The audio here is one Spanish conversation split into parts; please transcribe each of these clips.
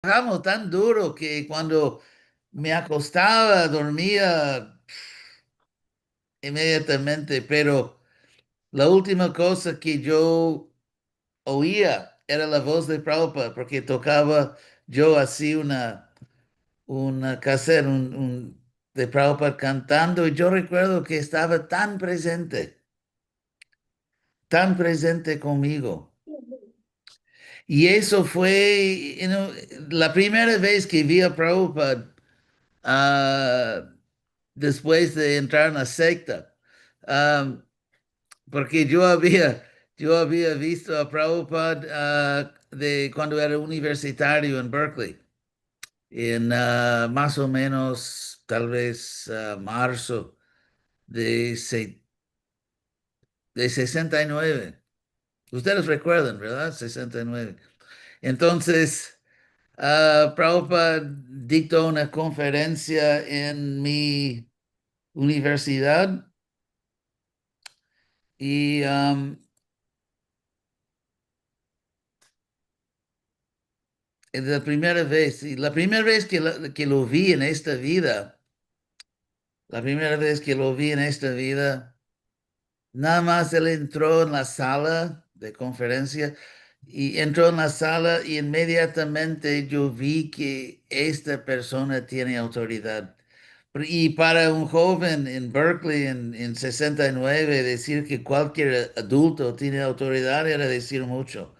trabajamos tan duro que cuando me acostaba, dormía inmediatamente, pero la última cosa que yo oía era la voz de Prabhupada, porque tocaba yo así una cassette de Prabhupada cantando, y yo recuerdo que estaba tan presente conmigo. Y eso fue, la primera vez que vi a Prabhupada, ah, después de entrar en la secta. Um, Porque yo había visto a Prabhupada de cuando era universitario en Berkeley, en más o menos tal vez marzo de, de 69. Ustedes recuerdan, ¿verdad? 69. Entonces, Prabhupada dictó una conferencia en mi universidad y es la primera vez, y la primera vez que lo vi en esta vida, la primera vez que lo vi en esta vida, nada más él entró en la sala de conferencia y entró en la sala y inmediatamente yo vi que esta persona tiene autoridad. Y para un joven en Berkeley en 69 decir que cualquier adulto tiene autoridad era decir mucho.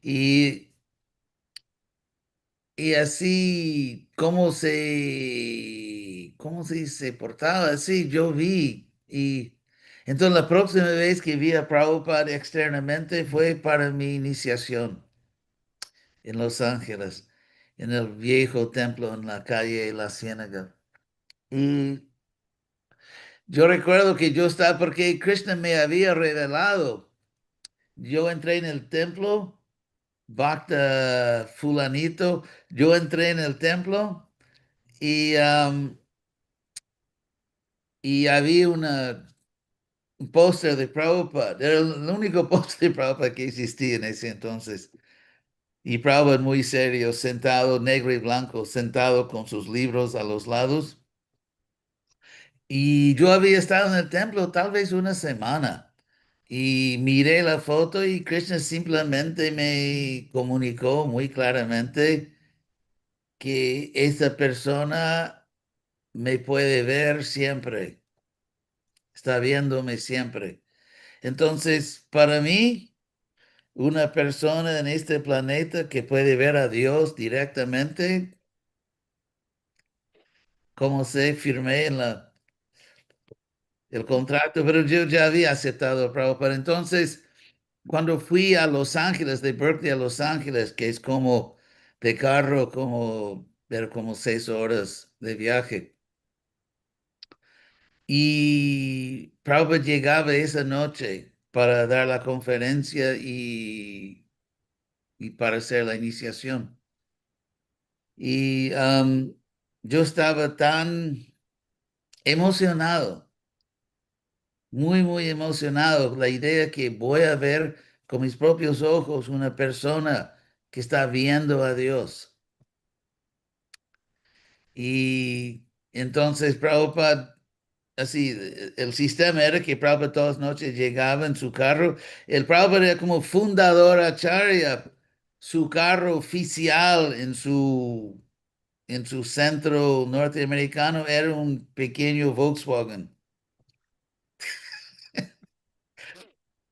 Y Y así, cómo se portaba, así yo vi. Y entonces la próxima vez que vi a Prabhupada externamente fue para mi iniciación en Los Ángeles, en el viejo templo en la calle La Ciénaga. Y yo recuerdo que yo estaba, porque Krishna me había revelado, yo entré en el templo, Bhakta Fulanito, yo entré en el templo. Y y había un póster de Prabhupada, era el único póster de Prabhupada que existía en ese entonces. Y Prabhupada muy serio, sentado, negro y blanco, sentado con sus libros a los lados. Y yo había estado en el templo tal vez una semana. Y miré la foto y Krishna simplemente me comunicó muy claramente que esa persona me puede ver siempre, está viéndome siempre. Entonces, para mí, una persona en este planeta que puede ver a Dios directamente, como se firmé en el contrato, pero yo ya había aceptado a Prabhupada. Entonces, cuando fui a Los Ángeles, de Berkeley a Los Ángeles, que es como de carro, como 6 horas de viaje, y Prabhupada llegaba esa noche para dar la conferencia y para hacer la iniciación. Y yo estaba tan emocionado, muy emocionado, la idea que voy a ver con mis propios ojos una persona que está viendo a Dios. Y entonces Prabhupada, así, el sistema era que Prabhupada todas las noches llegaba en su carro. El Prabhupada era como fundador Acharya, su carro oficial en su centro norteamericano era un pequeño Volkswagen,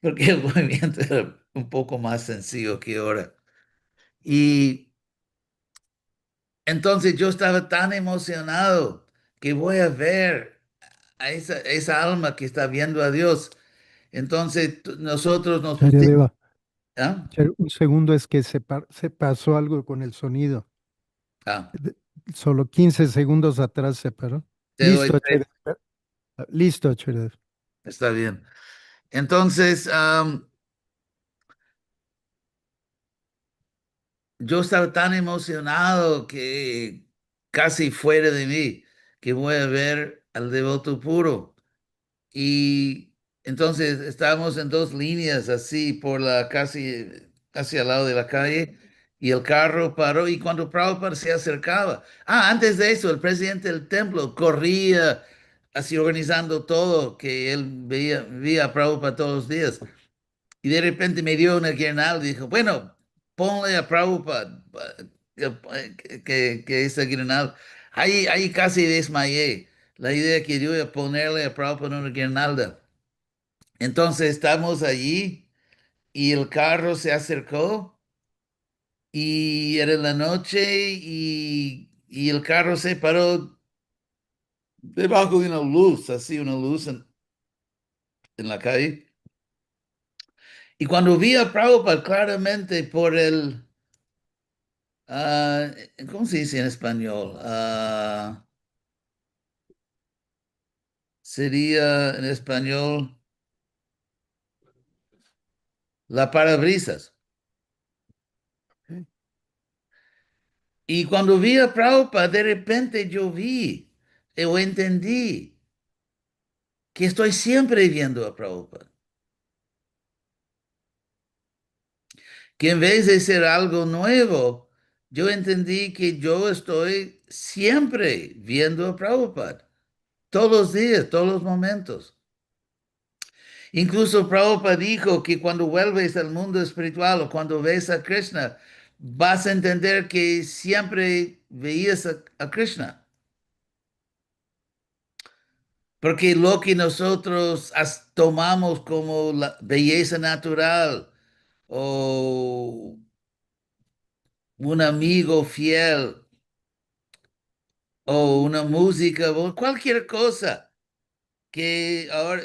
porque el movimiento era un poco más sencillo que ahora. Y entonces yo estaba tan emocionado que voy a ver a esa alma que está viendo a Dios. Entonces nosotros nos pusimos, Deva, ¿ah? un segundo, es que se pasó algo con el sonido. Ah, De- Solo 15 segundos atrás se paró. te doy Listo, tres. Cherev. Listo, Cherev. Está bien. Entonces, yo estaba tan emocionado que casi fuera de mí, que voy a ver al devoto puro. Y entonces estábamos en dos líneas así por casi al lado de la calle. y el carro paró y cuando Prabhupada se acercaba, antes de eso, el presidente del templo corría así organizando todo, que él veía a Prabhupada todos los días. Y de repente me dio una guirnalda y dijo, bueno, ponle a Prabhupada que esa guirnalda. Ahí casi desmayé. La idea que yo iba a ponerle a Prabhupada una guirnalda. Entonces estamos allí y el carro se acercó y era la noche y el carro se paró debajo de una luz, así una luz en la calle. Y cuando vi a Prabhupada claramente por Ah, ¿cómo se dice en español? Sería en español la parabrisas. Ok. Y cuando vi a Prabhupada, de repente yo vi o entendí que estoy siempre viendo a Prabhupada. Que en vez de ser algo nuevo, yo entendí que yo estoy siempre viendo a Prabhupada. Todos los días, todos los momentos. Incluso Prabhupada dijo que cuando vuelves al mundo espiritual o cuando ves a Krishna, vas a entender que siempre veías a Krishna. Porque lo que nosotros tomamos como la belleza natural o un amigo fiel o una música o cualquier cosa que ahora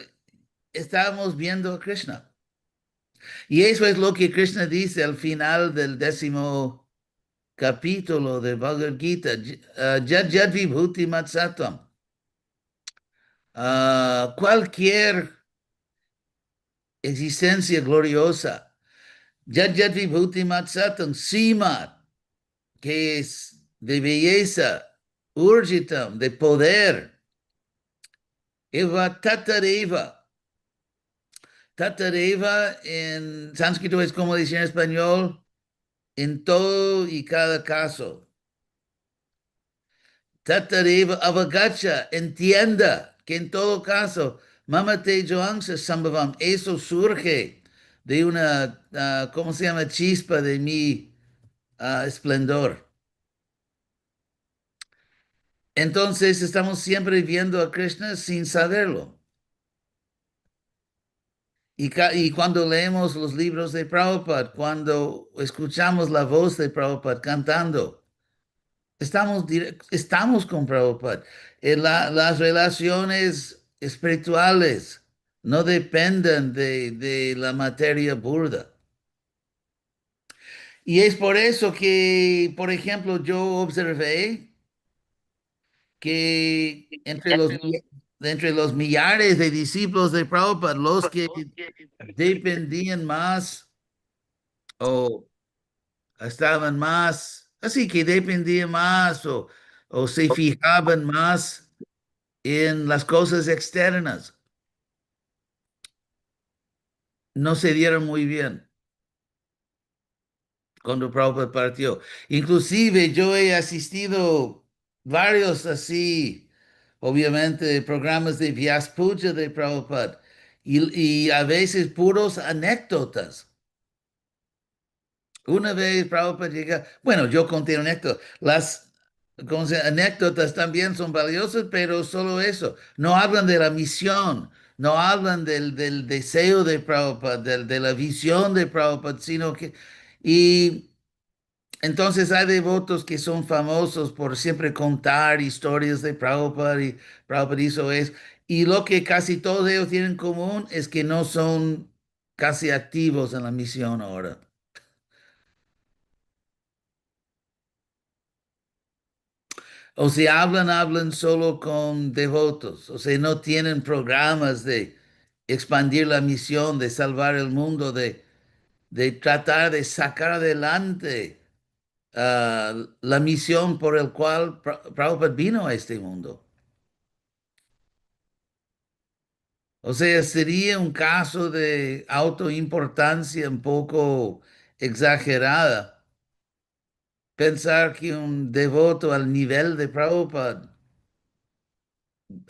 estamos viendo a Krishna. Y eso es lo que Krishna dice al final del 10º capítulo de Bhagavad Gita, Yad Yad Vibhuti Matsatam. Cualquier existencia gloriosa, Yad Yad Vibhuti Matsatam, Simat, que es de belleza, Urjitam, de poder, Eva Tatareva. Tatareva en sánscrito es como decir en español, en todo y cada caso. Tatareva Avagacha, entienda que en todo caso, Mamate Joangsa Sambhavam, eso surge de una, ¿cómo se llama? Chispa de mi esplendor. Entonces estamos siempre viendo a Krishna sin saberlo. Y cuando leemos los libros de Prabhupada, cuando escuchamos la voz de Prabhupada cantando, estamos con Prabhupada. Las relaciones espirituales no dependen de la materia burda. Y es por eso que, por ejemplo, yo observé que entre los millares de discípulos de Prabhupada, los que dependían más o estaban más, así que dependían más o se fijaban más en las cosas externas, no se dieron muy bien cuando Prabhupada partió. Inclusive yo he asistido varios así, obviamente, programas de Vyas Puja de Prabhupada y a veces puros anécdotas. Una vez Prabhupada llega, bueno, yo conté una anécdota. Las ¿cómo se llama? Anécdotas también son valiosas, pero solo eso. No hablan de la misión, no hablan del deseo de Prabhupada, de la visión de Prabhupada, sino que... Y entonces hay devotos que son famosos por siempre contar historias de Prabhupada y Prabhupada hizo eso. Y lo que casi todos ellos tienen en común es que no son casi activos en la misión ahora. O sea, hablan solo con devotos. O sea, no tienen programas de expandir la misión, de salvar el mundo, de tratar de sacar adelante la misión por el cual Prabhupada vino a este mundo. O sea, sería un caso de autoimportancia un poco exagerada pensar que un devoto al nivel de Prabhupada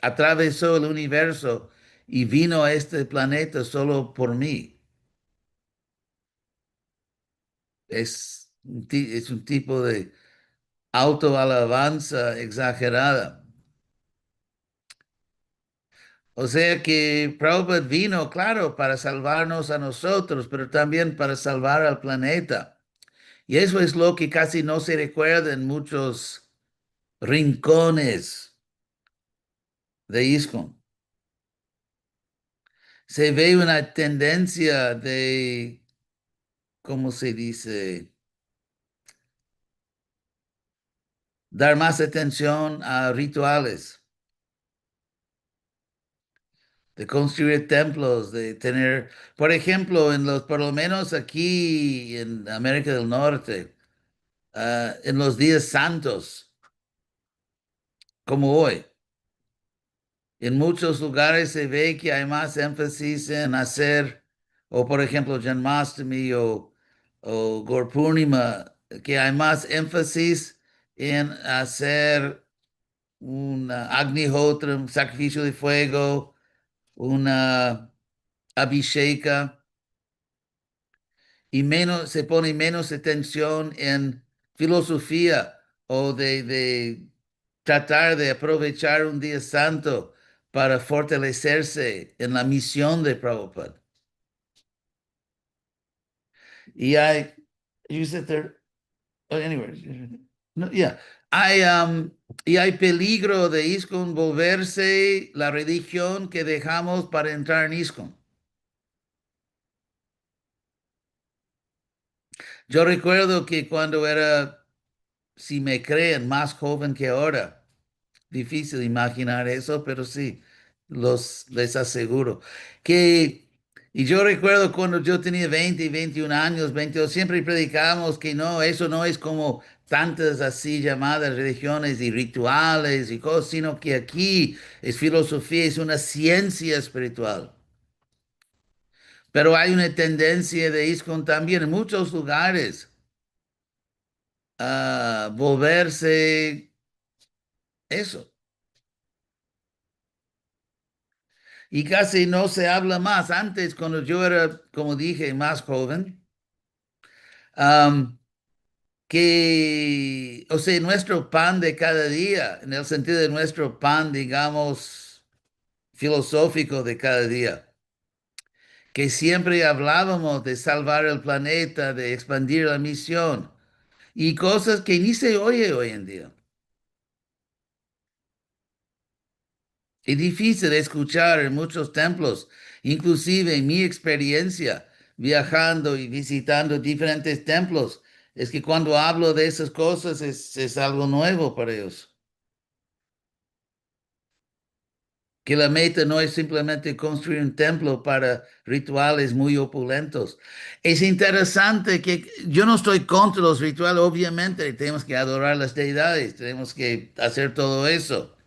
atravesó el universo y vino a este planeta solo por mí. Es un tipo de autoalabanza exagerada. O sea que Prabhupada vino, claro, para salvarnos a nosotros, pero también para salvar al planeta. Y eso es lo que casi no se recuerda en muchos rincones de ISKCON. Se ve una tendencia de, ¿cómo se dice? Dar más atención a rituales, de construir templos, de tener, por ejemplo, por lo menos aquí en América del Norte, en los días santos, como hoy, en muchos lugares se ve que hay más énfasis en hacer, o por ejemplo, Janmashtami o Gurpurnima, que hay más énfasis en hacer un Agnihotra, un sacrificio de fuego, una Abhisheka, y menos, se pone menos atención en filosofía o de tratar de aprovechar un día santo para fortalecerse en la misión de Prabhupada. Y hay, you said there, oh, anyway, no, yeah. Hay, y hay peligro de ISKCON volverse la religión que dejamos para entrar en ISKCON. Yo recuerdo que cuando era, si me creen, más joven que ahora, difícil imaginar eso, pero sí, les aseguro que, y yo recuerdo cuando yo tenía 20 y 21 años, 22, siempre predicábamos que no, eso no es como tantas así llamadas religiones y rituales y cosas, sino que aquí es filosofía, es una ciencia espiritual. Pero hay una tendencia de ISKCON también en muchos lugares a volverse eso. Y casi no se habla más. Antes, cuando yo era, como dije, más joven, am, o sea, nuestro pan de cada día, en el sentido de nuestro pan, digamos, filosófico de cada día, que siempre hablábamos de salvar el planeta, de expandir la misión y cosas que ni se oye hoy en día. Es difícil de escuchar en muchos templos, inclusive en mi experiencia viajando y visitando diferentes templos, es que cuando hablo de esas cosas es algo nuevo para ellos. Que la meta no es simplemente construir un templo para rituales muy opulentos. Es interesante que yo no estoy contra los rituales, obviamente tenemos que adorar las deidades, tenemos que hacer todo eso.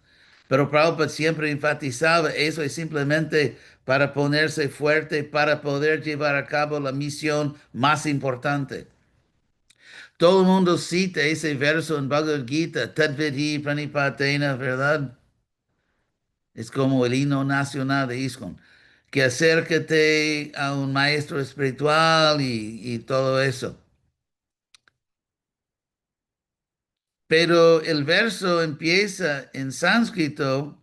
Pero Prabhupada siempre enfatizaba eso es simplemente para ponerse fuerte, para poder llevar a cabo la misión más importante. Todo el mundo cita ese verso en Bhagavad Gita, Tadvidi Pranipatena, ¿verdad? Es como el himno nacional de ISKCON, que acércate a un maestro espiritual y todo eso. Pero el verso empieza en sánscrito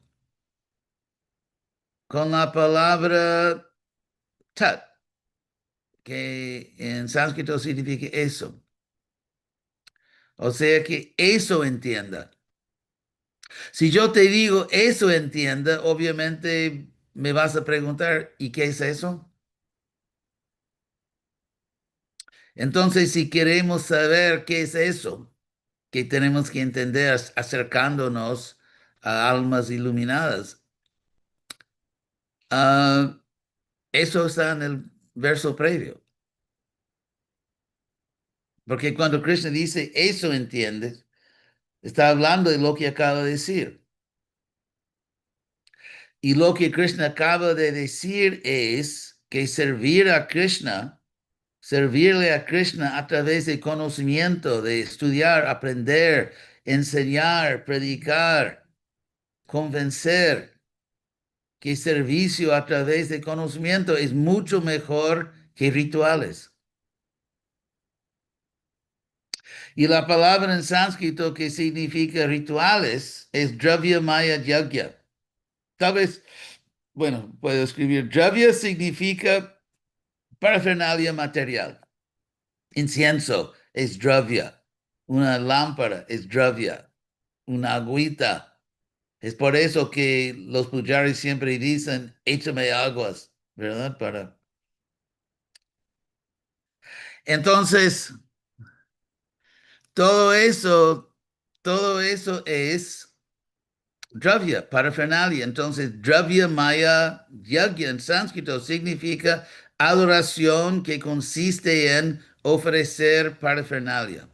con la palabra tat, que en sánscrito significa eso. O sea que eso entienda. Si yo te digo eso entienda, obviamente me vas a preguntar, ¿y qué es eso? Entonces, si queremos saber qué es eso, que tenemos que entender acercándonos a almas iluminadas, ah, eso está en el verso previo. Porque cuando Krishna dice eso entiendes, está hablando de lo que acaba de decir. Y lo que Krishna acaba de decir es que servir a Krishna servirle a Krishna a través de conocimiento, de estudiar, aprender, enseñar, predicar, convencer, que servicio a través de conocimiento es mucho mejor que rituales. Y la palabra en sánscrito que significa rituales es Dravya Maya Yagya. Tal vez, bueno, puedo escribir. Dravya significa parafernalia material. Incienso es Dravya. Una lámpara es Dravya. Una agüita. Es por eso que los pujaris siempre dicen, échame aguas, ¿verdad? Entonces, todo eso, todo eso es Dravya, parafernalia. Entonces, Dravya Maya Yagya en sánscrito significa adoración que consiste en ofrecer parafernalia.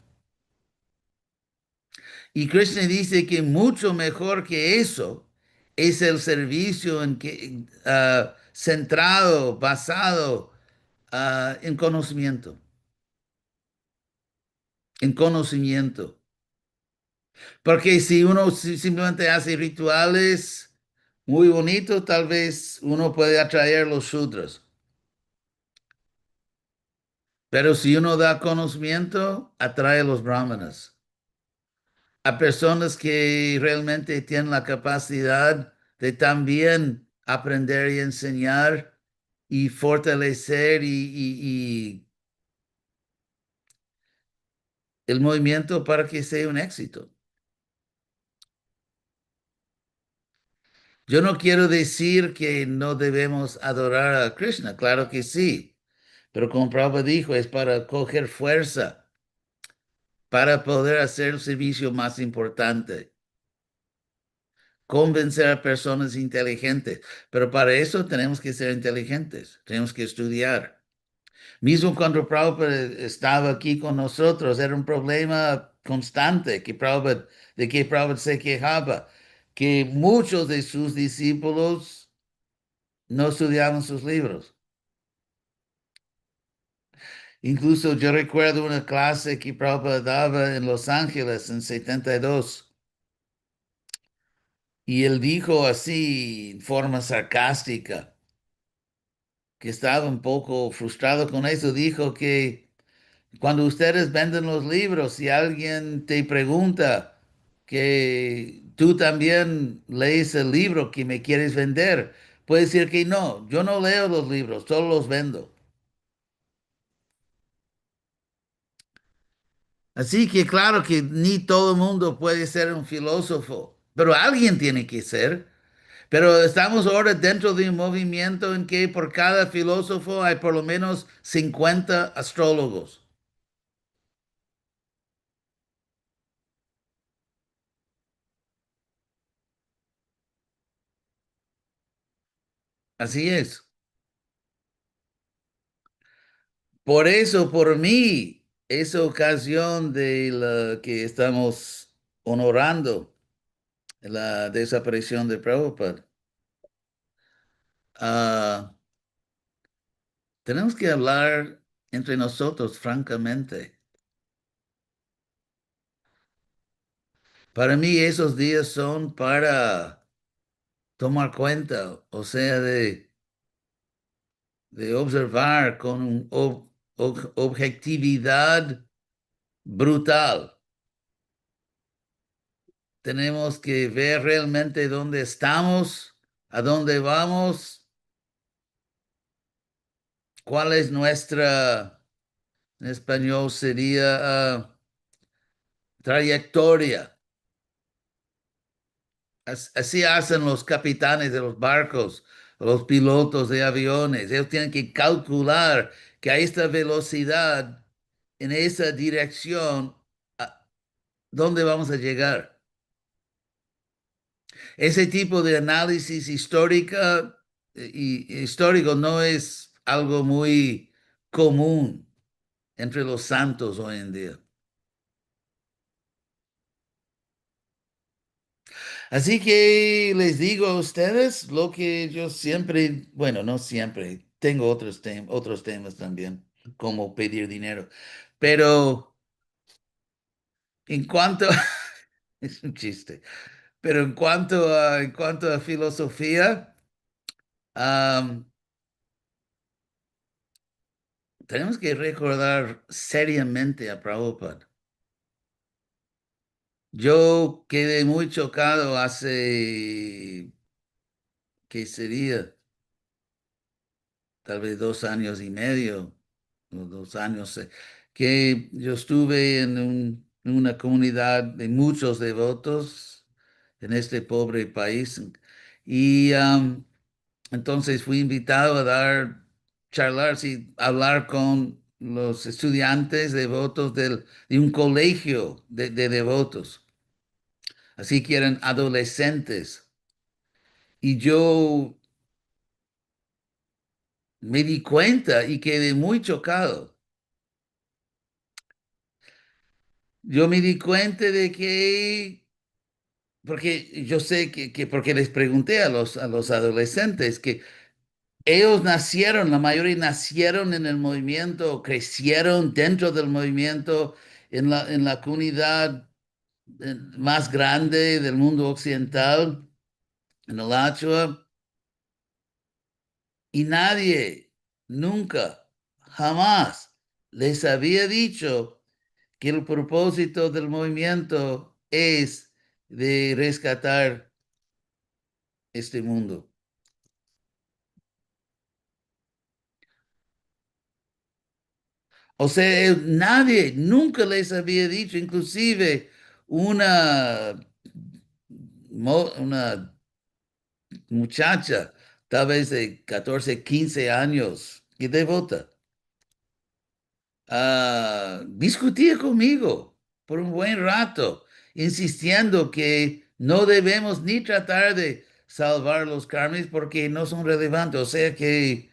Y Krishna dice que mucho mejor que eso es el servicio en que, centrado, basado en conocimiento, en conocimiento. Porque si uno simplemente hace rituales muy bonitos, tal vez uno puede atraer los shudras. Pero si uno da conocimiento, atrae a los brahmanas. A personas que realmente tienen la capacidad de también aprender y enseñar y fortalecer y el movimiento para que sea un éxito. Yo no quiero decir que no debemos adorar a Krishna, claro que sí, pero como Prabhupada dijo, es para coger fuerza, para poder hacer el servicio más importante, convencer a personas inteligentes, pero para eso tenemos que ser inteligentes, tenemos que estudiar. Mismo cuando Prabhupada estaba aquí con nosotros, era un problema constante de que Prabhupada se quejaba, que muchos de sus discípulos no estudiaban sus libros. Incluso yo recuerdo una clase que Prabhupada daba en Los Ángeles en 72 y él dijo así en forma sarcástica que estaba un poco frustrado con eso, dijo que cuando ustedes venden los libros, si alguien te pregunta que tú también lees el libro que me quieres vender, puedes decir que no, yo no leo los libros, solo los vendo. Así que claro que ni todo el mundo puede ser un filósofo, pero alguien tiene que ser. Pero estamos ahora dentro de un movimiento en que por cada filósofo hay por lo menos 50 astrólogos. Así es. Por eso, por mí, esa ocasión de la que estamos honorando la desaparición de Prabhupada, ah, tenemos que hablar entre nosotros francamente. Para mí esos días son para tomar cuenta, o sea, de observar con objetividad brutal. Tenemos que ver realmente dónde estamos, a dónde vamos, cuál es nuestra, en español sería trayectoria. Así hacen los capitanes de los barcos, los pilotos de aviones. Ellos tienen que calcular que a esta velocidad, en esa dirección, ¿a dónde vamos a llegar? Ese tipo de análisis histórico no es algo muy común entre los santos hoy en día. Así que les digo a ustedes lo que yo siempre, bueno, no siempre, tengo otros temas también. como pedir dinero. Pero en cuanto, es un chiste, pero en cuanto a filosofía, am, tenemos que recordar seriamente a Prabhupada. Yo quedé muy chocado hace, ¿qué sería? Tal vez 2 años y medio, o 2 años, que yo estuve en una comunidad de muchos devotos en este pobre país. Y entonces fui invitado a charlar, sí, hablar con los estudiantes devotos de un colegio de devotos, así que eran adolescentes. Y yo me di cuenta y quedé muy chocado. Yo me di cuenta de que, porque yo sé porque les pregunté a los adolescentes que ellos nacieron, la mayoría nacieron en el movimiento, crecieron dentro del movimiento, en la comunidad más grande del mundo occidental, en el Achua, y nadie, nunca, jamás les había dicho que el propósito del movimiento es de rescatar este mundo. O sea, nadie nunca les había dicho, inclusive una, una muchacha, tal vez de 14 15 años, que devota, discutía conmigo por un buen rato, insistiendo que no debemos ni tratar de salvar los karmis porque no son relevantes. O sea que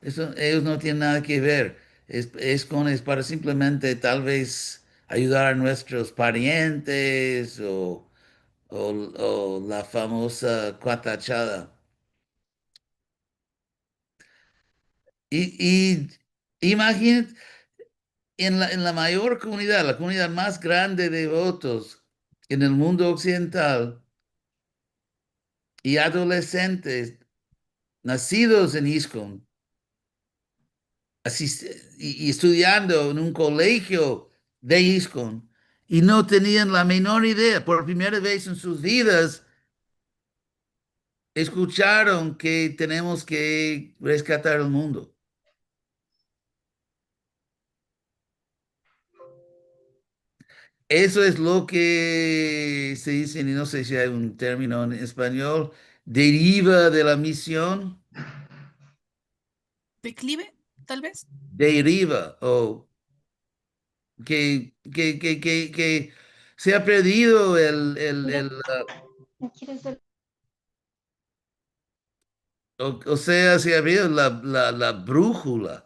ellos no tienen nada que ver. Es para simplemente tal vez ayudar a nuestros parientes o la famosa cuatachada. Y imagínate, en la mayor comunidad, la comunidad más grande de votos en el mundo occidental, y adolescentes nacidos en ISKCON, y estudiando en un colegio de ISKCON, y no tenían la menor idea, por primera vez en sus vidas, escucharon que tenemos que rescatar el mundo. Eso es lo que se dice, y no sé si hay un término en español, deriva de la misión, Declive, tal vez. deriva, o que se ha perdido o sea, se ha perdido la brújula.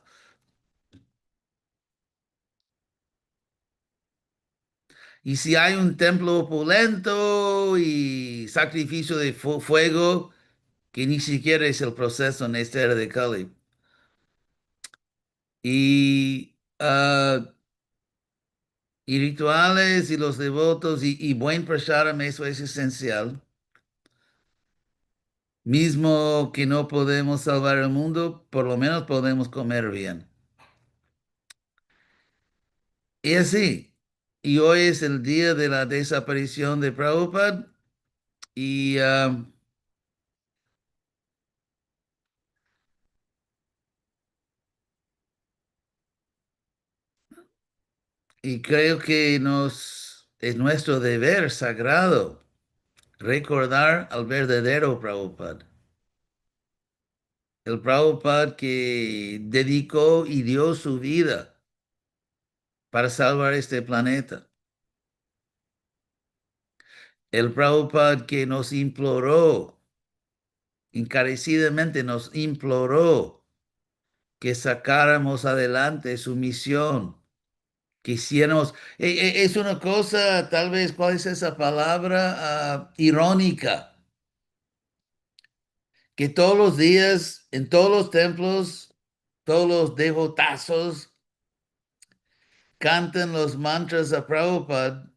Y si hay un templo opulento y sacrificio de fuego, que ni siquiera es el proceso en esta era de Kali. Y y rituales y los devotos y buen prasadam, eso es esencial. Mismo que no podemos salvar el mundo, por lo menos podemos comer bien. Y así, y hoy es el día de la desaparición de Prabhupada y, y creo que es nuestro deber sagrado recordar al verdadero Prabhupada. El Prabhupada que dedicó y dio su vida para salvar este planeta. El Prabhupada que nos imploró, encarecidamente nos imploró que sacáramos adelante su misión, que hiciéramos. Es una cosa, tal vez, ¿cuál es esa palabra? Irónica, que todos los días, en todos los templos, todos los devotazos cantan los mantras a Prabhupada.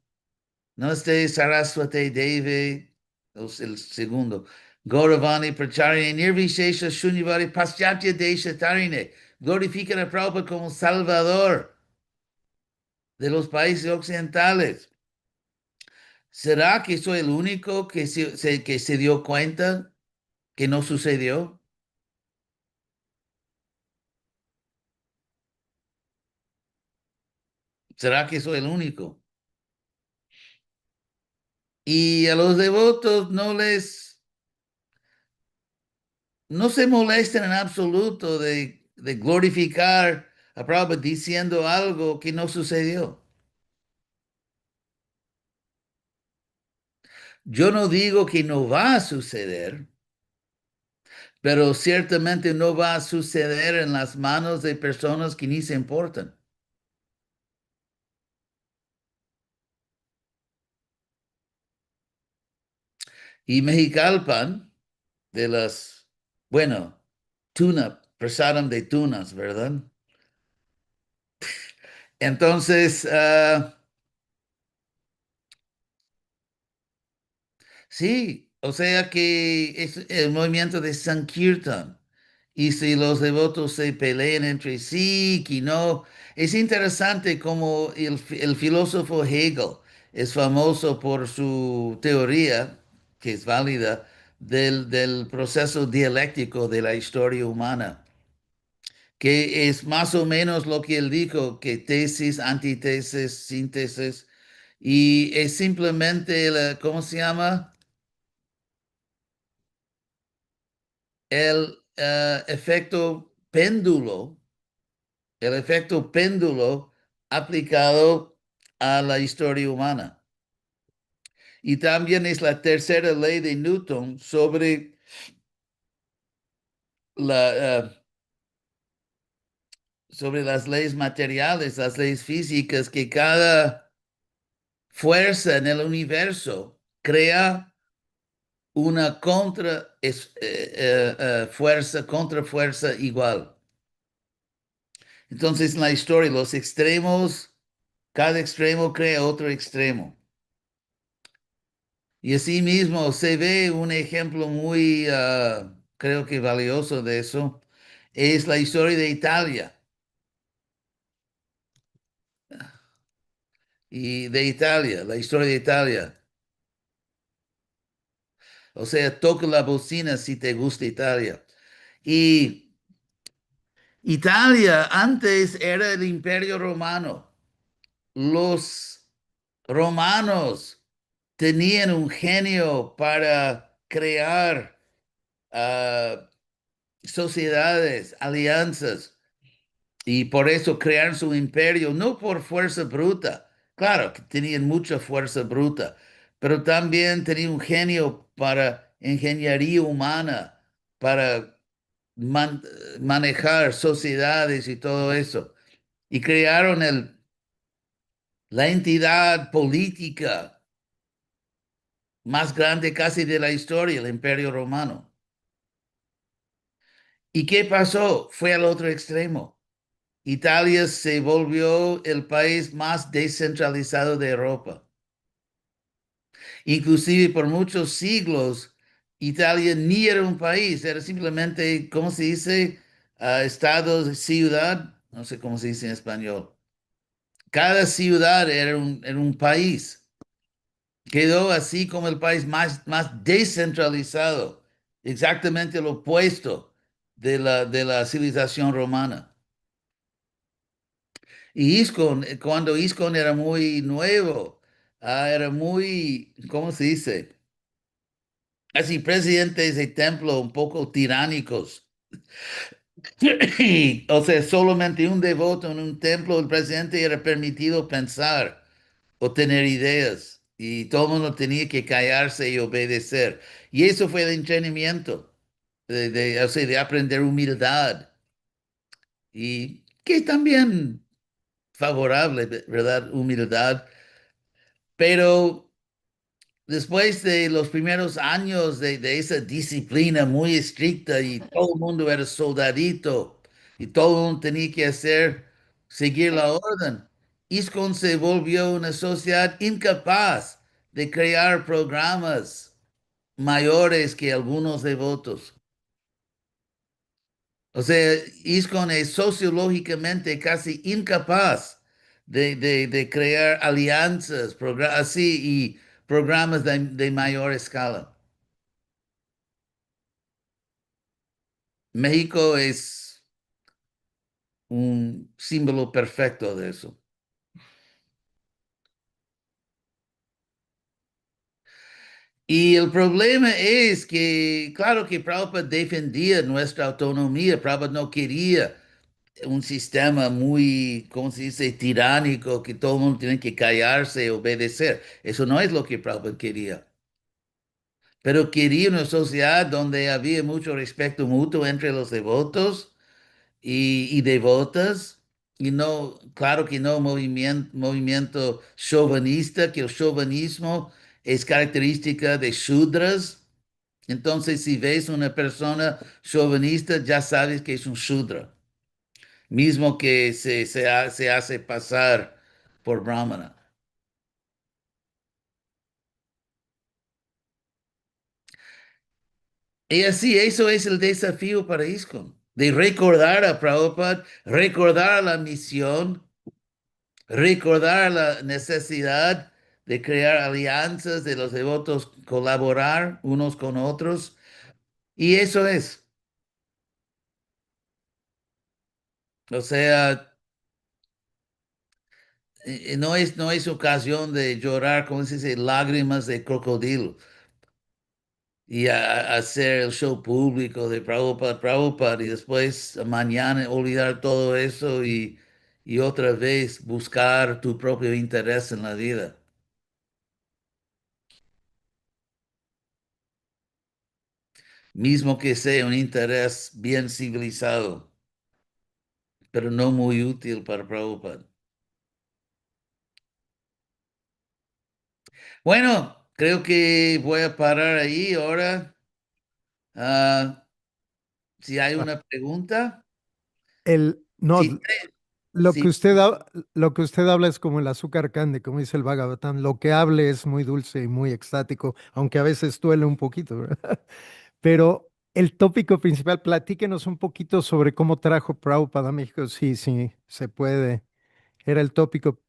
Namaste Saraswate Devi, el segundo. Gauravani Pracharine, Nirvishesha Shunyavad Paschatya Desha Tarine. Glorifican a Prabhupada como Salvador de los países occidentales. ¿Será que soy el único que se dio cuenta que no sucedió? ¿Será que soy el único? Y a los devotos no se molestan en absoluto de glorificar a Prabhupada diciendo algo que no sucedió. Yo no digo que no va a suceder, pero ciertamente no va a suceder en las manos de personas que ni se importan. Y Mexicalpan, de las, bueno, tuna, prasadam de tunas, ¿verdad? Entonces, sí, o sea que es el movimiento de Sankirtan. Y si los devotos se pelean entre sí, que no. Es interesante como el filósofo Hegel es famoso por su teoría, que es válida, del proceso dialéctico de la historia humana, que es más o menos lo que él dijo, que tesis, antítesis, síntesis, y es simplemente, ¿cómo se llama? Efecto péndulo, el efecto péndulo aplicado a la historia humana. Y también es la tercera ley de Newton la, uh, sobre las leyes materiales, las leyes físicas, que cada fuerza en el universo crea una fuerza, contrafuerza igual. Entonces, en la historia, los extremos, cada extremo crea otro extremo. Y así mismo se ve un ejemplo muy, creo que valioso de eso, es la historia de Italia. Y de Italia, la historia de Italia. O sea, toca la bocina si te gusta Italia. Y Italia antes era el Imperio Romano. Los romanos tenían un genio para crear ah, sociedades, alianzas, y por eso crearon su imperio, no por fuerza bruta, claro que tenían mucha fuerza bruta, pero también tenían un genio para ingeniería humana, para man- manejar sociedades y todo eso. Y crearon la entidad política más grande casi de la historia, el Imperio Romano. ¿Y qué pasó? Fue al otro extremo. Italia se volvió el país más descentralizado de Europa. Inclusive por muchos siglos, Italia ni era un país, era simplemente, ¿cómo se dice? Estado, ciudad, no sé cómo se dice en español. Cada ciudad era un país. Quedó así como el país más descentralizado, exactamente lo opuesto de la civilización romana. Y ISKCON, cuando ISKCON era muy nuevo, era muy, ¿cómo se dice? Así, presidentes de templo un poco tiránicos. O sea, solamente un devoto en un templo, el presidente era permitido pensar o tener ideas. Y todo el mundo tenía que callarse y obedecer. Y eso fue el entrenamiento, o sea, de aprender humildad. Y que también favorable, ¿verdad? Humildad. Pero después de los primeros años de esa disciplina muy estricta y todo el mundo era soldadito y todo el mundo tenía que hacer, seguir la orden. ISKCON se volvió una sociedad incapaz de crear programas mayores que algunos devotos. O sea, ISKCON es sociológicamente casi incapaz de crear alianzas, así y programas de mayor escala. México es un símbolo perfecto de eso. Y el problema es que, claro que Prabhupada defendía nuestra autonomía, Prabhupada no quería un sistema muy, ¿cómo se dice?, tiránico, que todo el mundo tiene que callarse y obedecer. Eso no es lo que Prabhupada quería. Pero quería una sociedad donde había mucho respeto mutuo entre los devotos y devotas, y no, claro que no movimiento chauvinista, que el chauvinismo es característica de Shudras. Entonces, si ves una persona chauvinista, ya sabes que es un Shudra, mismo que se hace pasar por Brahmana. Y así, eso es el desafío para ISKCON, de recordar a Prabhupada, recordar la misión, recordar la necesidad de crear alianzas, de los devotos colaborar unos con otros. Y eso es, o sea, no es ocasión de llorar, como se dice, lágrimas de crocodilo y hacer el show público de Prabhupada, Prabhupada, y después mañana olvidar todo eso y otra vez buscar tu propio interés en la vida, mismo que sea un interés bien civilizado, pero no muy útil para Prabhupada. Bueno, creo que voy a parar ahí ahora. Ah, si hay Ah, una pregunta, no, si, lo que si usted, lo que usted habla es como el azúcar candy, como dice el Bhagavatam. Lo que hable es muy dulce y muy extático, aunque a veces duele un poquito, ¿verdad? Pero el tópico principal, platíquenos un poquito sobre cómo trajo Prabhupada a México. Sí, sí, se puede. Era el tópico,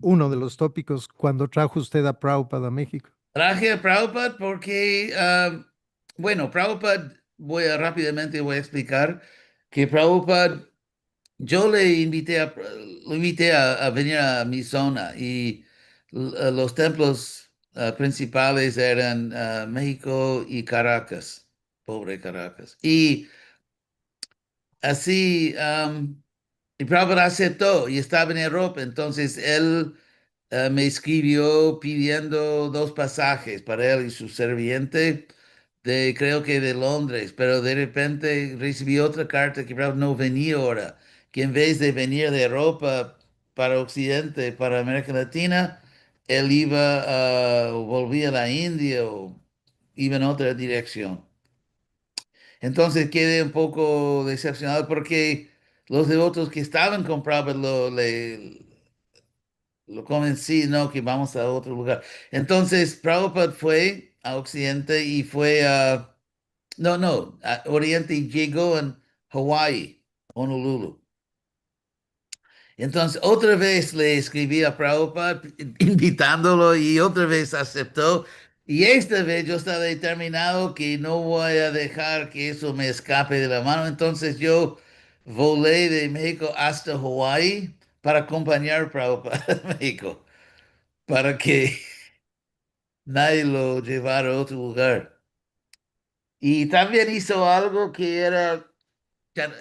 uno de los tópicos cuando trajo usted a Prabhupada a México. traje a Prabhupada porque, bueno, Prabhupada, rápidamente voy a explicar que Prabhupada, yo lo invité a venir a mi zona y los templos principales eran México y Caracas, pobre Caracas. Y así, y Prabhupada aceptó y estaba en Europa, entonces él me escribió pidiendo dos pasajes para él y su serviente creo que de Londres, pero de repente recibí otra carta que Prabhupada no venía ahora, que en vez de venir de Europa para Occidente, para América Latina, él iba o volvía a la India o iba en otra dirección. Entonces quedé un poco decepcionado porque los devotos que estaban con Prabhupada lo convencí, no, que vamos a otro lugar. Entonces Prabhupada fue a Occidente y fue a Oriente y llegó en Hawái, Honolulu. Entonces otra vez le escribí a Prabhupada invitándolo y otra vez aceptó. Y esta vez yo estaba determinado que no voy a dejar que eso me escape de la mano. Entonces yo volé de México hasta Hawái para acompañar a Prabhupada a México, para que nadie lo llevara a otro lugar. Y también hizo algo que era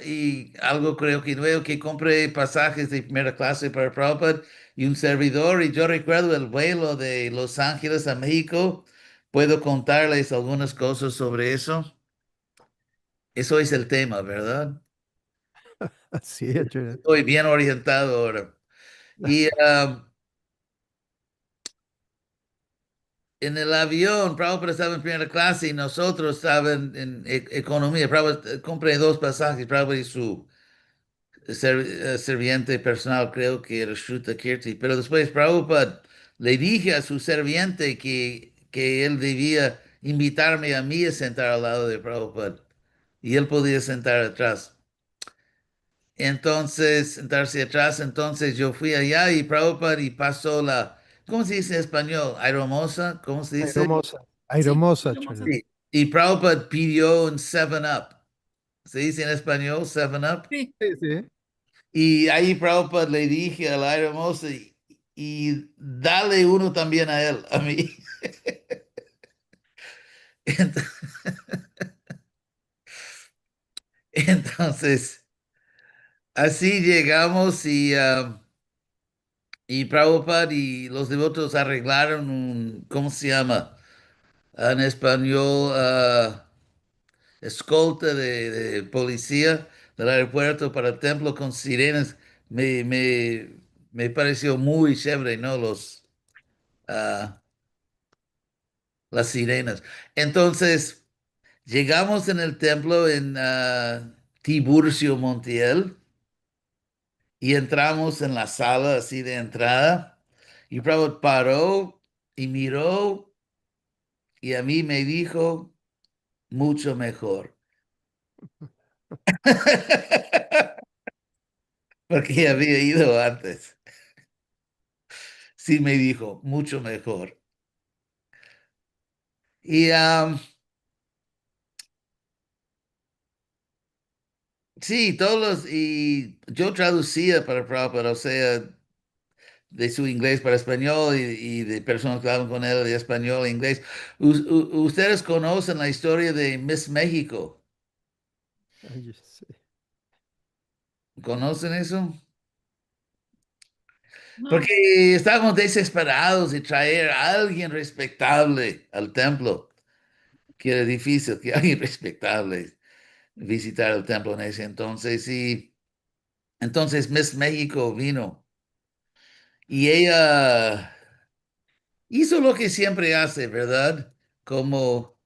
y algo creo que nuevo, que compré pasajes de primera clase para Prabhupada y un servidor. Y yo recuerdo el vuelo de Los Ángeles a México. Puedo contarles algunas cosas sobre eso. Eso es el tema, ¿verdad? Así es. Estoy bien orientado ahora. Y en el avión, Prabhupada estaba en primera clase y nosotros estábamos en economía. Prabhupada, compré dos pasajes, Prabhupada y su serviente personal, creo que era Shruta Kirti, pero después Prabhupada le dije a su serviente que él debía invitarme a mí a sentar al lado de Prabhupada y él podía sentar atrás. Entonces, sentarse atrás, entonces yo fui allá y Prabhupada y pasó ¿cómo se dice en español? Aeromosa, ¿cómo se dice? Airomosa, Sí, airomosa, hermosa. Chole. Sí. Y Prabhupada pidió un Seven up. ¿Se dice en español Seven up? Sí. Sí, sí. Y ahí Prabhupada le dije al aeromozo y dale uno también a él, a mí. Ent- Entonces, así llegamos y Prabhupada y los devotos arreglaron ¿cómo se llama? En español, escolta de policía del aeropuerto para el templo con sirenas. Me, me, me pareció muy chévere, ¿no? Ah, las sirenas. Entonces, llegamos en el templo en Tiburcio Montiel y entramos en la sala así de entrada y Prabhupada paró y miró y a mí me dijo mucho mejor. Porque había ido antes. Sí me dijo mucho mejor. Y sí, y yo traducía para Prabhupada, o sea, de su inglés para español y de personas que hablan con él de español e inglés. ¿Ustedes conocen la historia de Miss México? Ay, sí. ¿Conocen eso? No, Porque estábamos desesperados de traer a alguien respetable al templo, que era difícil que alguien respetable visitar el templo en ese entonces. Y entonces Miss México vino y ella hizo lo que siempre hace, ¿verdad? Como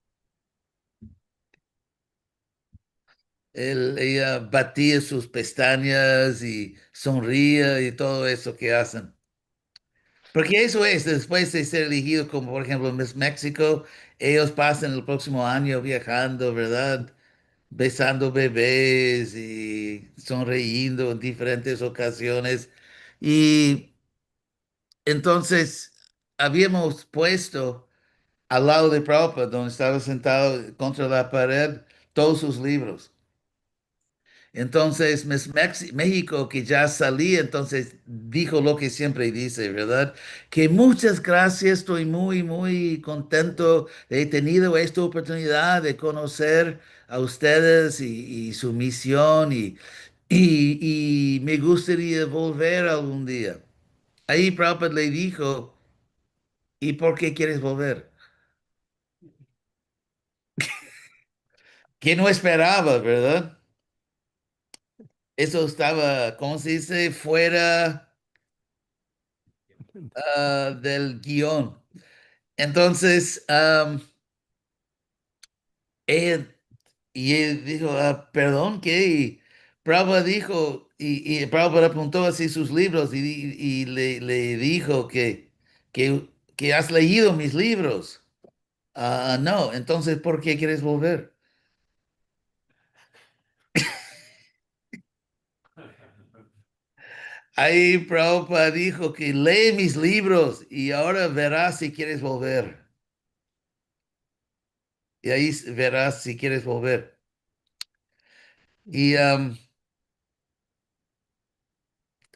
ella batía sus pestañas y sonría y todo eso que hacen. Porque eso es, después de ser elegido como por ejemplo Miss México, ellos pasan el próximo año viajando, ¿verdad? Besando bebés y sonriendo en diferentes ocasiones. Y entonces habíamos puesto al lado de Prabhupada, donde estaba sentado contra la pared, todos sus libros. Entonces, México, que ya salía, entonces dijo lo que siempre dice, ¿verdad? Que muchas gracias, estoy muy, muy contento. He tenido esta oportunidad de conocer a ustedes y su misión y me gustaría volver algún día. Ahí Prabhupada le dijo, ¿y por qué quieres volver? Que no esperaba, ¿verdad? Eso estaba, ¿cómo se dice? Fuera del guión. Entonces, él, y él dijo, perdón, ¿qué? Y Prabhupada dijo, y Prabhupada apuntó así sus libros y le dijo que has leído mis libros. No, entonces, ¿por qué quieres volver? Ahí Prabhupada dijo que lee mis libros y ahora verás si quieres volver. Y ahí verás si quieres volver. Y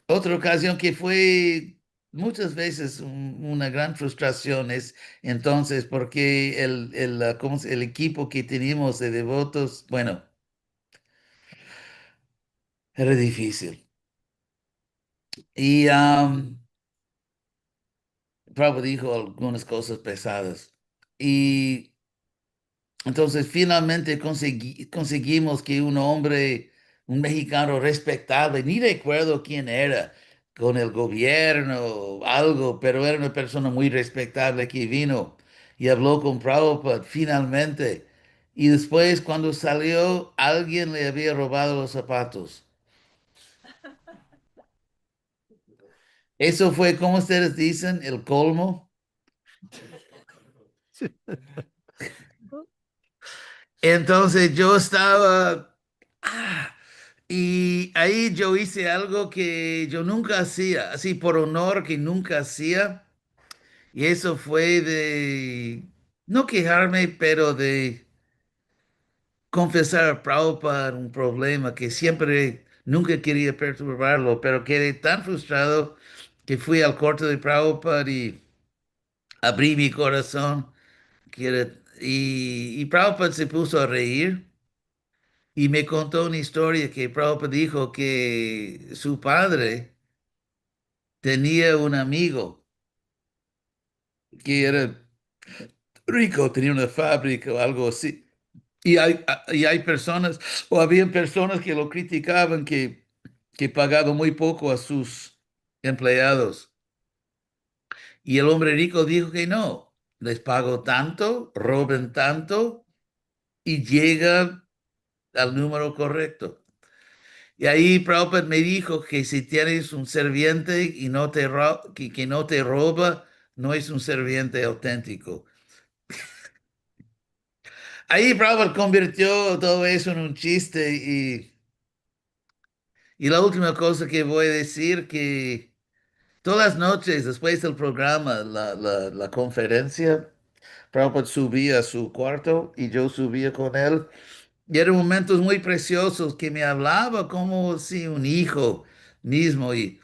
otra ocasión que fue muchas veces una gran frustración es entonces porque el equipo que teníamos de devotos, bueno, era difícil. Y Prabhupada dijo algunas cosas pesadas. Y entonces finalmente conseguimos que un hombre, un mexicano respetable, ni recuerdo quién era, con el gobierno o algo, pero era una persona muy respetable que vino y habló con Prabhupada finalmente. Y después cuando salió, alguien le había robado los zapatos. Eso fue, como ustedes dicen, el colmo. Entonces yo estaba, ah, y ahí yo hice algo que yo nunca hacía, así por honor que nunca hacía, y eso fue de no quejarme, pero de confesar a Prabhupada un problema que siempre, nunca quería perturbarlo, pero quedé tan frustrado que fui al cuarto de Prabhupada y abrí mi corazón, y Prabhupada se puso a reír. Y me contó una historia que Prabhupada dijo que su padre tenía un amigo que era rico, tenía una fábrica o algo así. Y hay personas, o habían personas que lo criticaban que pagaba muy poco a sus empleados. Y el hombre rico dijo que no, les pago tanto, roben tanto y llegan al número correcto. Y ahí Prabhupada me dijo que si tienes un serviente y que no te roba, no es un serviente auténtico. Ahí Prabhupada convirtió todo eso en un chiste y la última cosa que voy a decir que todas las noches después del programa, la conferencia, Prabhupada subía a su cuarto y yo subía con él. Y eran momentos muy preciosos que me hablaba como si un hijo mismo y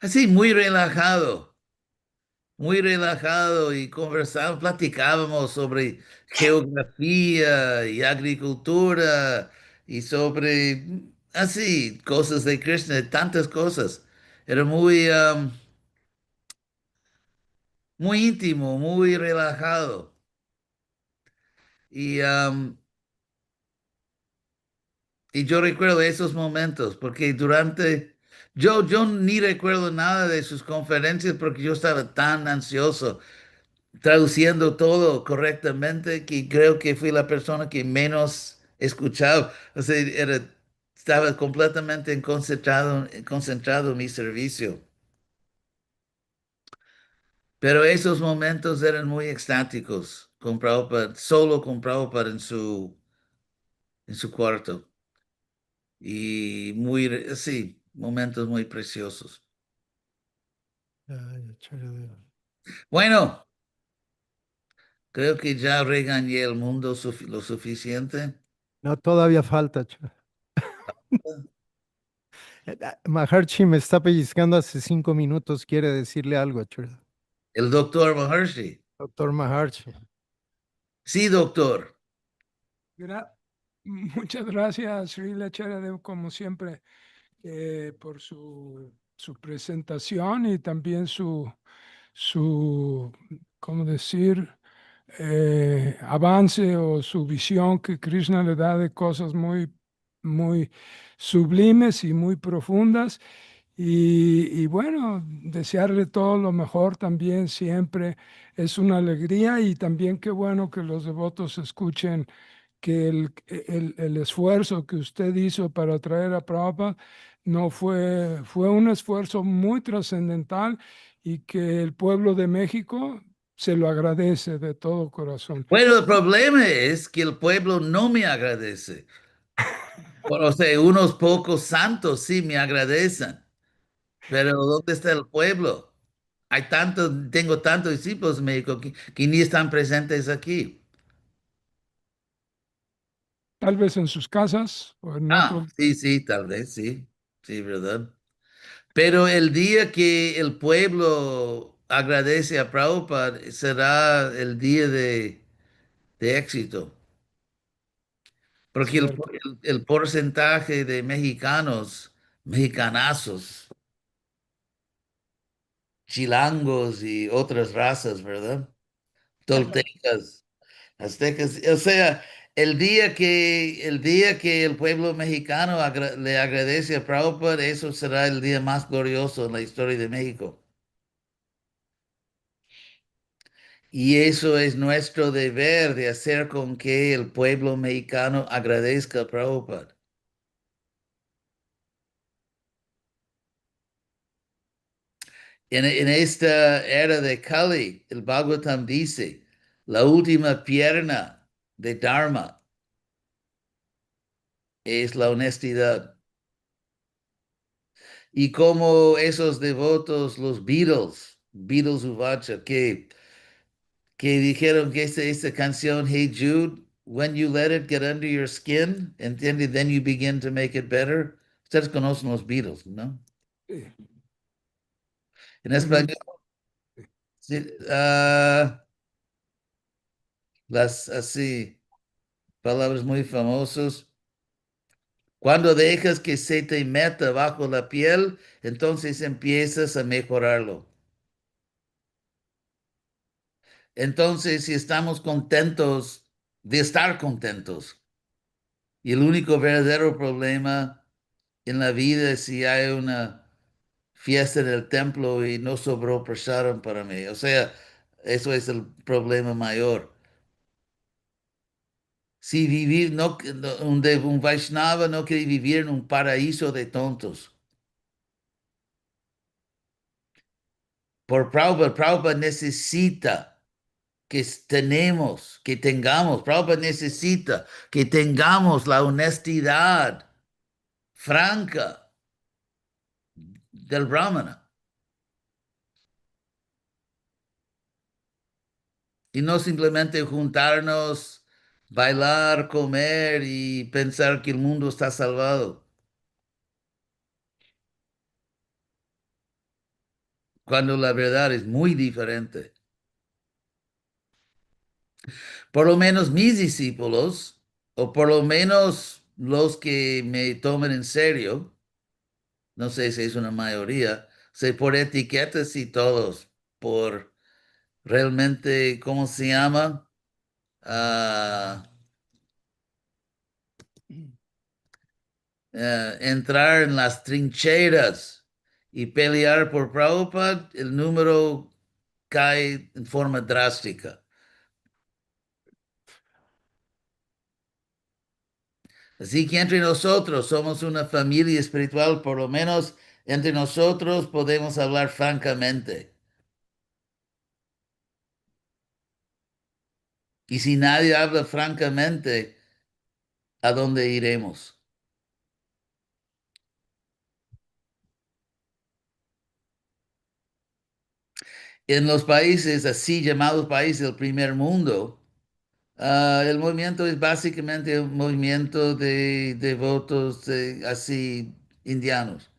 así muy relajado y conversábamos, platicábamos sobre geografía y agricultura y sobre así cosas de Krishna, tantas cosas. Era muy íntimo, muy relajado. Y yo recuerdo esos momentos porque yo ni recuerdo nada de sus conferencias porque yo estaba tan ansioso traduciendo todo correctamente que creo que fui la persona que menos escuchaba. O sea, estaba completamente concentrado en mi servicio. Pero esos momentos eran muy extáticos con Prabhupada, solo con Prabhupada en su cuarto. Y sí, momentos muy preciosos. Ay, Acharya. Bueno, creo que ya regañé el mundo lo suficiente. No, todavía falta, Acharya. Maharshi me está pellizcando hace 5 minutos, quiere decirle algo, Acharya. El doctor Maharshi. Doctor Maharshi. Sí, doctor. Gra- Muchas gracias, Srila Charadeva, como siempre, por su presentación y también su, ¿cómo decir? Avance o su visión que Krishna le da de cosas muy sublimes y muy profundas. Y bueno, desearle todo lo mejor también siempre es una alegría y también qué bueno que los devotos escuchen que el esfuerzo que usted hizo para traer a Prabhupada fue un esfuerzo muy trascendental y que el pueblo de México se lo agradece de todo corazón. Bueno, el problema es que el pueblo no me agradece. O sea, unos pocos santos sí me agradecen, pero ¿dónde está el pueblo? Tengo tantos discípulos en México que ni están presentes aquí. Tal vez en sus casas o en Ah, otro. sí, sí, tal vez, sí, sí, ¿verdad? Pero el día que el pueblo agradece a Prabhupada será el día de éxito, porque Cierto. el porcentaje de mexicanazos, chilangos y otras razas, ¿verdad? Toltecas, aztecas, o sea, el día que el pueblo mexicano le agradece a Prabhupada, eso será el día más glorioso en la historia de México. Y eso es nuestro deber de hacer con que el pueblo mexicano agradezca a Prabhupada. En esta era de Kali, el Bhagavatam dice, la última pierna de Dharma es la honestidad. Y como esos devotos, los Beatles Uvacha, que dijeron que esta canción, Hey Jude, when you let it get under your skin, ¿entiendes? Then you begin to make it better. Ustedes conocen los Beatles, ¿no? Sí, En también, español, sí. sí, las así, palabras muy famosas. Cuando dejas que se te meta bajo la piel, entonces empiezas a mejorarlo. Entonces, si estamos contentos de estar contentos, y el único verdadero problema en la vida es si hay una fiesta en el templo y no sobró prasad para mí. O sea, eso es el problema mayor. Si vivir, un Vaishnava no quiere vivir en un paraíso de tontos. Prabhupada necesita que tengamos, Prabhupada necesita que tengamos la honestidad franca del Brahmana y no simplemente juntarnos, bailar, comer y pensar que el mundo está salvado, cuando la verdad es muy diferente. Por lo menos mis discípulos, o por lo menos los que me toman en serio, no sé si es una mayoría, sé por etiquetas y todos, por realmente, ¿cómo se llama? Ah, entrar en las trincheras y pelear por Prabhupada, el número cae en forma drástica. Así que entre nosotros somos una familia espiritual, por lo menos entre nosotros podemos hablar francamente. Y si nadie habla francamente, ¿a dónde iremos? En los países así llamados países del primer mundo, el movimiento es básicamente un movimiento de votos así indianos.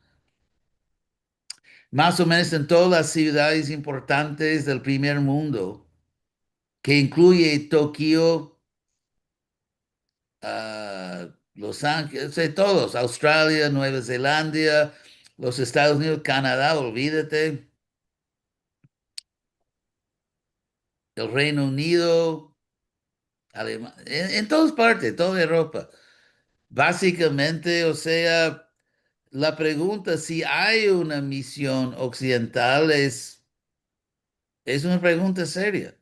Más o menos en todas las ciudades importantes del primer mundo, que incluye Tokio, Los Ángeles, todos, Australia, Nueva Zelanda, los Estados Unidos, Canadá, olvídate, el Reino Unido, Alemania, en todas partes, toda Europa. Básicamente, o sea, la pregunta si hay una misión occidental es una pregunta seria,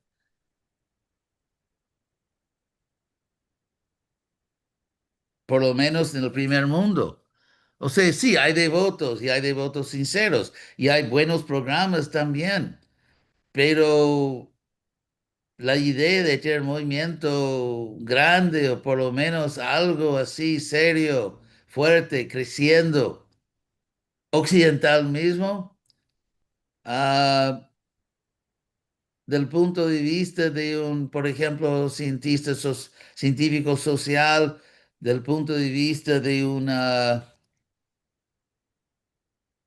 por lo menos en el primer mundo. O sea, sí, hay devotos y hay devotos sinceros y hay buenos programas también, pero la idea de tener movimiento grande o por lo menos algo así serio, fuerte, creciendo, occidental mismo, ah, del punto de vista de un, por ejemplo, científico social, del punto de vista de un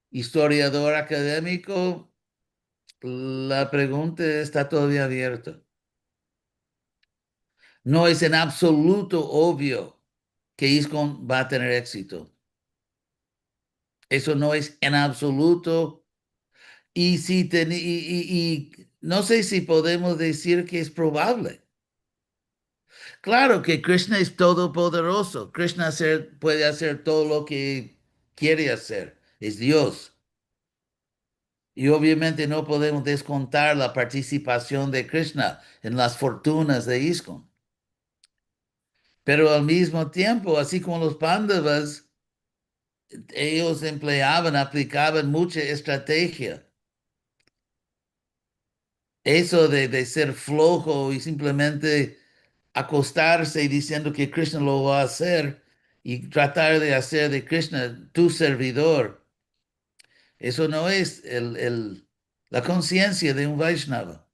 historiador académico, la pregunta está todavía abierta. No es en absoluto obvio que ISKCON va a tener éxito. Eso no es en absoluto. Y, y no sé si podemos decir que es probable. Claro que Krishna es todopoderoso. Puede hacer todo lo que quiere hacer. Es Dios. Y obviamente no podemos descontar la participación de Krishna en las fortunas de ISKCON. Pero al mismo tiempo, así como los Pándavas, ellos aplicaban mucha estrategia eso de ser flojo y simplemente acostarse y diciendo que Krishna lo va a hacer y tratar de hacer de Krishna tu servidor, eso no es la conciencia de un Vaishnava.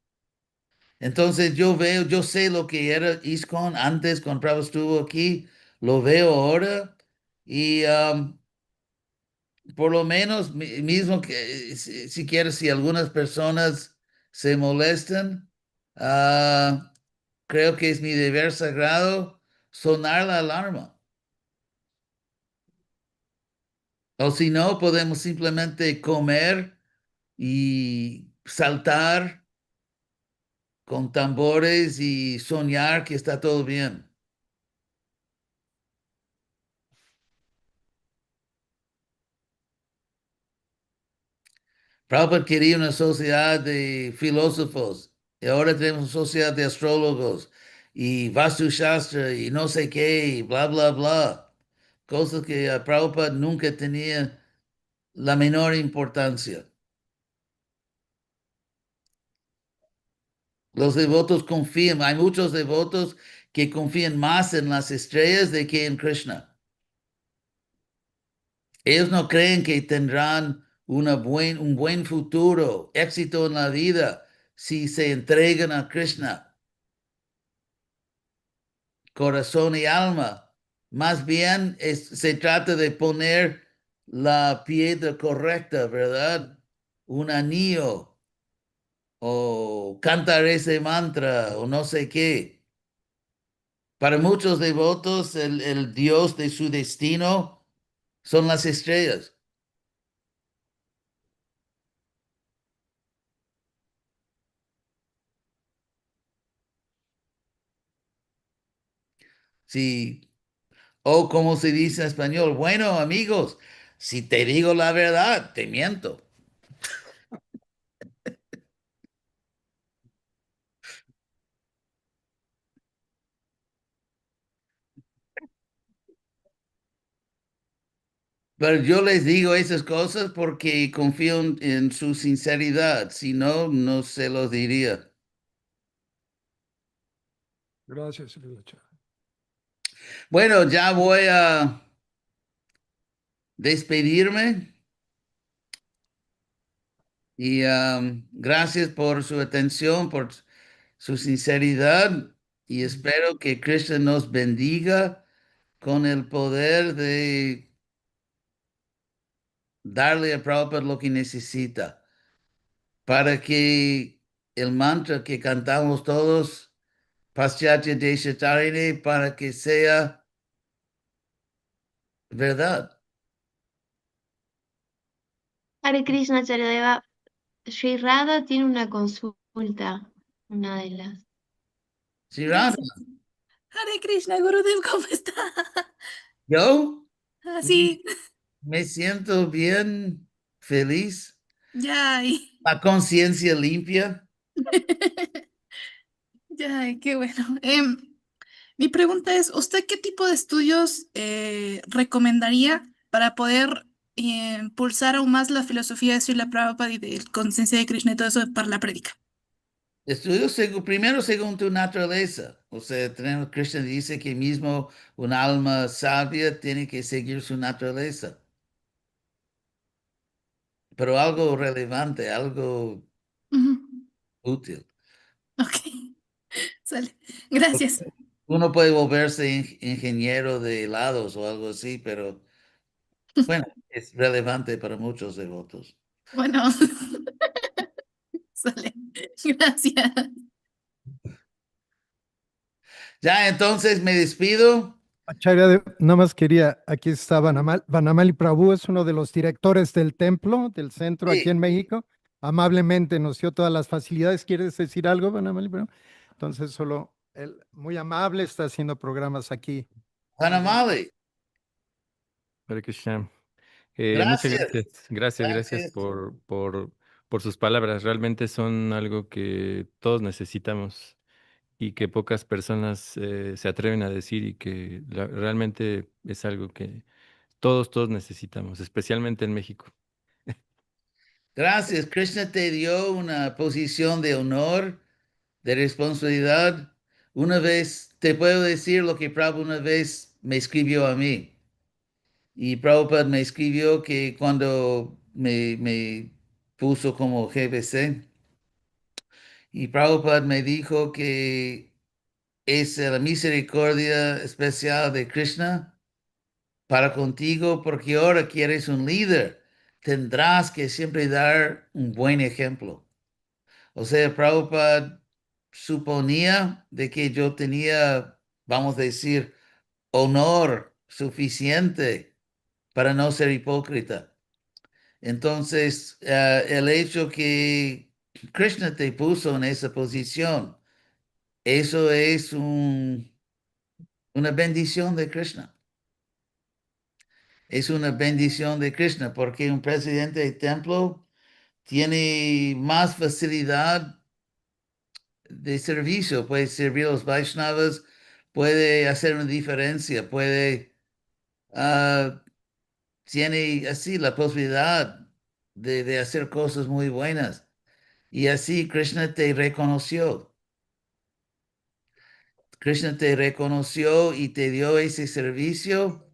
Entonces yo sé lo que era ISKCON antes cuando Prabhupada estuvo aquí, lo veo ahora y por lo menos mismo que si quieres, si algunas personas se molestan, creo que es mi deber sagrado sonar la alarma. O si no, podemos simplemente comer y saltar con tambores y soñar que está todo bien. Prabhupada quería una sociedad de filósofos y ahora tenemos una sociedad de astrólogos y Vastu Shastra y no sé qué y bla, bla, bla. Cosas que a Prabhupada nunca tenía la menor importancia. Los devotos confían, hay muchos devotos que confían más en las estrellas de que en Krishna. Ellos no creen que tendrán un buen futuro, éxito en la vida, si se entregan a Krishna, corazón y alma. Más bien se trata de poner la piedra correcta, ¿verdad? Un anillo o cantar ese mantra o no sé qué. Para muchos devotos, el Dios de su destino son las estrellas. Sí, o como se dice en español, bueno, amigos, si te digo la verdad, te miento. Pero yo les digo esas cosas porque confío en su sinceridad. Si no, no se los diría. Gracias, Srilacha. Bueno, ya voy a despedirme y gracias por su atención, por su sinceridad y espero que Krishna nos bendiga con el poder de darle a Prabhupada lo que necesita para que el mantra que cantamos todos, Paschatya Deshatarine, para que sea verdad. Hare Krishna Charadeva, Sri Radha tiene una consulta, una de las. Sí, Radha, Gracias. Hare Krishna, Gurudev, ¿cómo está? yo Sí, me siento bien, feliz, ya, la conciencia limpia. ya, qué bueno. Mi pregunta es, ¿usted qué tipo de estudios recomendaría para poder impulsar aún más la filosofía de Srila Prabhupada y de conciencia de Krishna y todo eso para la prédica? Estudio primero según tu naturaleza. O sea, Krishna dice que mismo un alma sabia tiene que seguir su naturaleza. Pero algo relevante, algo Ujú. útil. Ok, sale. Gracias. Uno puede volverse ingeniero de helados o algo así, pero bueno, es relevante para muchos devotos. Bueno, sale. Gracias. Ya, entonces me despido. Acharya, nada más quería, aquí está Vanamali Prabhu, es uno de los directores del templo, del centro aquí Sí, en México. Amablemente nos dio todas las facilidades. ¿Quieres decir algo, Vanamali Prabhu? Entonces, solo él, muy amable, está haciendo programas aquí. Hanamali. Hare Krishna. Muchas Gracias. gracias, gracias Gracias. por sus palabras. Realmente son algo que todos necesitamos y que pocas personas se atreven a decir y que realmente es algo que todos necesitamos, especialmente en México. Gracias. Krishna te dio una posición de honor, de responsabilidad. Una vez, te puedo decir lo que Prabhupada una vez me escribió a mí. Y Prabhupada me escribió que cuando me puso como GBC, y Prabhupada me dijo que es la misericordia especial de Krishna para contigo, porque ahora que eres un líder, tendrás que siempre dar un buen ejemplo. O sea, Prabhupada suponía de que yo tenía, vamos a decir, honor suficiente para no ser hipócrita. Entonces, el hecho que Krishna te puso en esa posición, eso es una bendición de Krishna. Es una bendición de Krishna porque un presidente de templo tiene más facilidad de servicio, puede servir a los Vaishnavas, puede hacer una diferencia, puede, ah, tiene así la posibilidad de hacer cosas muy buenas. Y así Krishna te reconoció. Krishna te reconoció y te dio ese servicio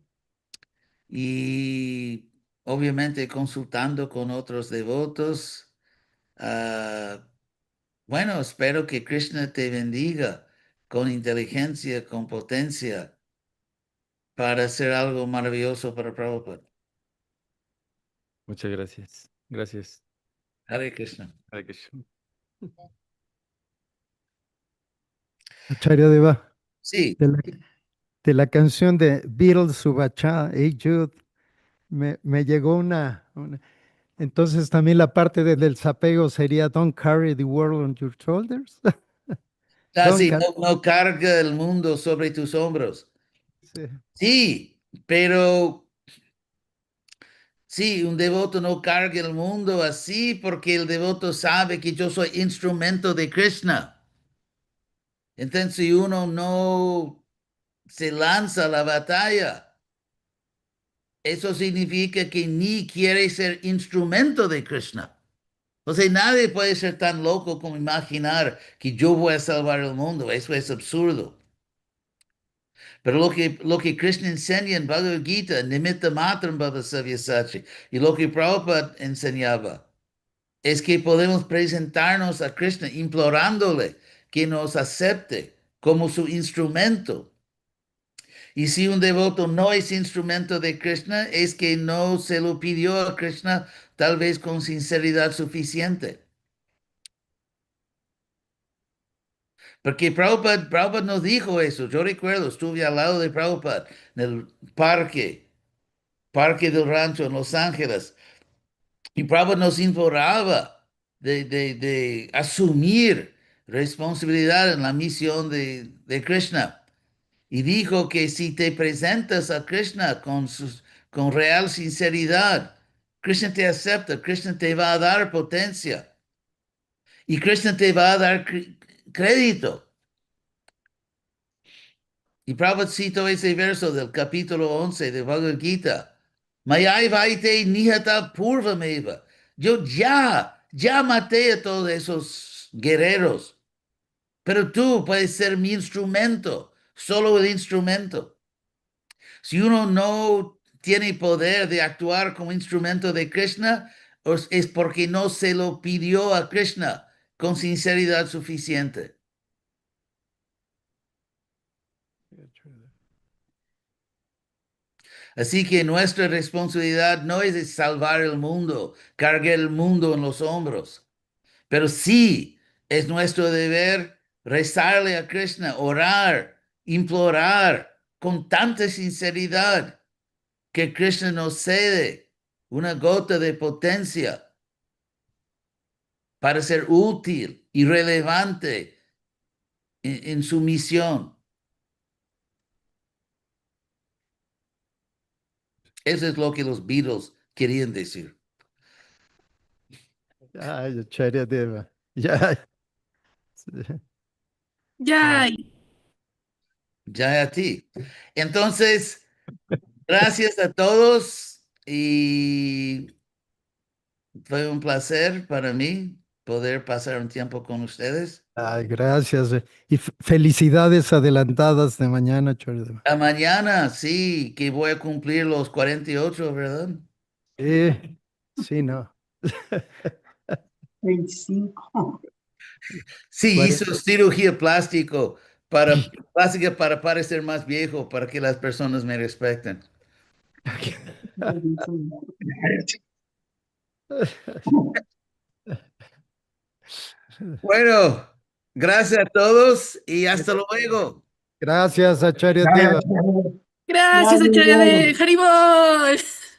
y obviamente consultando con otros devotos. ah, bueno, espero que Krishna te bendiga con inteligencia, con potencia para hacer algo maravilloso para Prabhupada. Muchas gracias. Gracias. Hare Krishna. Hare Krishna. Acharya Deva, Sí, de la canción de Beatles Subacha, Hey Jude, me llegó entonces también la parte del desapego sería Don't carry the world on your shoulders. Don't así carry. no carga el mundo sobre tus hombros. Sí. Sí, pero sí, un devoto no carga el mundo así porque el devoto sabe que yo soy instrumento de Krishna. Entonces, si uno no se lanza a la batalla, eso significa que ni quiere ser instrumento de Krishna. O sea, nadie puede ser tan loco como imaginar que yo voy a salvar el mundo. Eso es absurdo. Pero lo que Krishna enseña en Bhagavad Gita, nimitta matram bhava savyasachi, y lo que Prabhupada enseñaba, es que podemos presentarnos a Krishna implorándole que nos acepte como su instrumento. Y si un devoto no es instrumento de Krishna, es que no se lo pidió a Krishna tal vez con sinceridad suficiente. Porque Prabhupada nos dijo eso. Yo recuerdo, estuve al lado de Prabhupada en el parque del rancho en Los Ángeles. Y Prabhupada nos imploraba de asumir responsabilidad en la misión de Krishna. Y dijo que si te presentas a Krishna con real sinceridad, Krishna te acepta, Krishna te va a dar potencia y Krishna te va a dar crédito. Y Prabhupada citó ese verso del capítulo 11 de Bhagavad Gita. Mayai vaite nihata purvameva. Yo ya maté a todos esos guerreros, pero tú puedes ser mi instrumento, solo el instrumento. Si uno no tiene poder de actuar como instrumento de Krishna, es porque no se lo pidió a Krishna con sinceridad suficiente. Así que nuestra responsabilidad no es de salvar el mundo, cargar el mundo en los hombros, pero sí es nuestro deber rezarle a Krishna, orar, implorar con tanta sinceridad que Krishna nos cede una gota de potencia para ser útil y relevante en su misión. Eso es lo que los Beatles querían decir. Ay, Acharya Deva. Ya. Sí. Ya, Ya a ti. Entonces, gracias a todos y Fue un placer para mí poder pasar un tiempo con ustedes. Ay, gracias. Y felicidades adelantadas de mañana, Charideva. A mañana, sí, que voy a cumplir los 48, ¿verdad? Sí, no. 25. Sí, hizo 40. cirugía plástica para parecer más viejo, para que las personas me respeten. Bueno, gracias a todos y hasta luego. Gracias, Acharya Deva. Gracias, Acharya de Haribol.